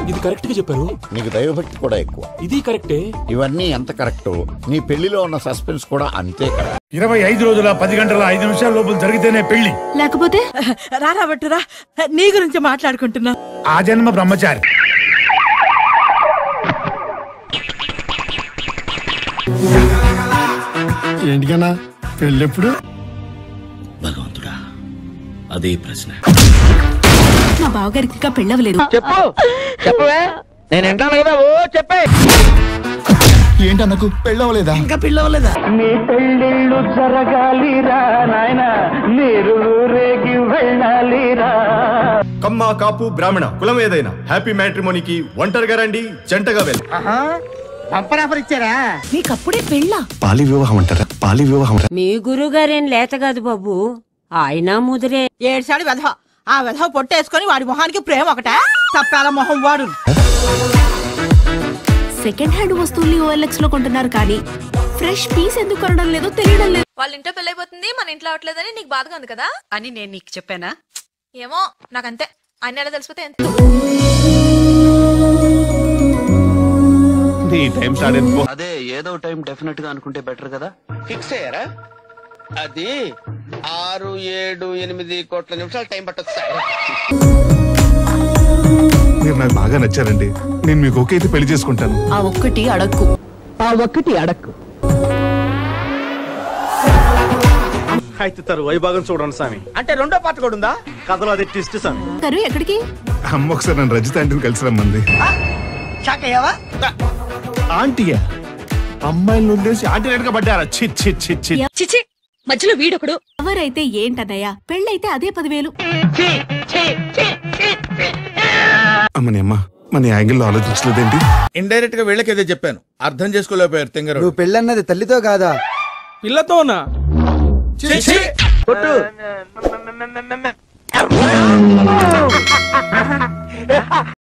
ఇది కరెక్ట్ గా చెప్పారు. నీకు దైవభక్తి కూడా ఎక్కువ. ఇది కరెక్టే. ఇవన్నీ ఎంత కరెక్టో నీ పెళ్లిలో ఉన్న సస్పెన్స్ కూడా అంతే కరెక్ట్. 25 రోజుల 10 గంటల 5 నిమిషాల లోపల జరిగితేనే పెళ్లి, లేకపోతే రాబట్టురా నీ గురించి మాట్లాడుకుంటున్నా. ఆ జన్మ బ్రహ్మచారి. ఏంటికన్నా పెళ్ళెప్పుడు? భగవంతుడా, అదే ప్రశ్న. మా బావగారికి ఇంకా పెళ్ళవలేదు. చెప్పు చెప్పవే, నేను వింటాను కదా. ఓ చెప్పే. ఏంటి అన్నకు పెళ్ళవలేదా? ఇంకా పెళ్ళవలేదా? నీ పెళ్ళిళ్ళు జరగాలిరా నాయన, మీరు రేగి వెళ్ళాలిరా. కమ్మ కాపు బ్రాహ్మణ కులం ఏదైనా హ్యాపీ మ్యాట్రిమోనీకి ఒంటరిగా రండి, జంటగా వెళ్ళి. బంపరాఫర్ ఇచ్చారా? నీకప్పుడే పెళ్ళా? పాలి వివాహం అంటారా? పాలి వివాహం. మీ గురుగారేం లేత కాదు బాబు, ఆయన ముదిరే. ఏడ్చాడు వెధవ. ఆ వెధవ పొట్టేసుకొని వాడి మొహానికి ప్రేమ ఒకట తప్పాల మొహం వాడు. సెకండ్ హ్యాండ్ వస్తువుల్ని OLX లో కొంటున్నారు కానీ ఫ్రెష్ పీస్ ఎందుకు కొనడం లేదో తెలియడం లేదు. వాళ్ళ ఇంట్లో పెళ్ళైపోతుంది, మన ఇంట్లో అవట్లేదని నీకు బాధగా ఉంది కదా అని నేను నీకు చెప్పానా? ఏమో నాకంతే. అన్ని ఎలా తెలిసిపోతే ఎంత. అదే ఏదో టైం డెఫినెట్ గా అనుకుంటే బెటర్ కదా. ఫిక్స్ అయ్యారా? అది 6, 7, 8 కోట్ల నిమిషాలు టైం పట్టొచ్చు సార్. మీరు నాకు బాగా నచ్చారండి. నేను మీకు ఓకే అయితే పెళ్లి చేసుకుంటాను. ఆ ఒక్కటి అడక్కు. అయితే వైభాగం చూడండి స్వామి. అంటే రెండో పార్ట్ కూడా ఉందా? కథలో అది ట్విస్ట్ స్వామి. కరు ఎక్కడికి? అమ్మ ఒకసారి నన్ను రజిత ఆంటీని కలిసి రమ్మంది. షాక్ అయ్యావా? ఆంటీయా? అమ్మాయిలు వదిలేసి ఆంటీ రేటుగా పడ్డారా? చిచి మధ్యలో వీడొకడు. ఎవరైతే ఏంటన్నయ్యా, పెళ్ళైతే అదే 10,000. అమ్మని అమ్మ మన యాంగిల్లో ఆలోచించలేదేంటి? ఇండైరెక్ట్ గా వీళ్ళకేదో చెప్పాను, అర్థం చేసుకోలేకపోయారు. తెంగరు నువ్వు పెళ్ళన్నది తల్లితో కాదా, పిల్లతోనా? కొట్టు.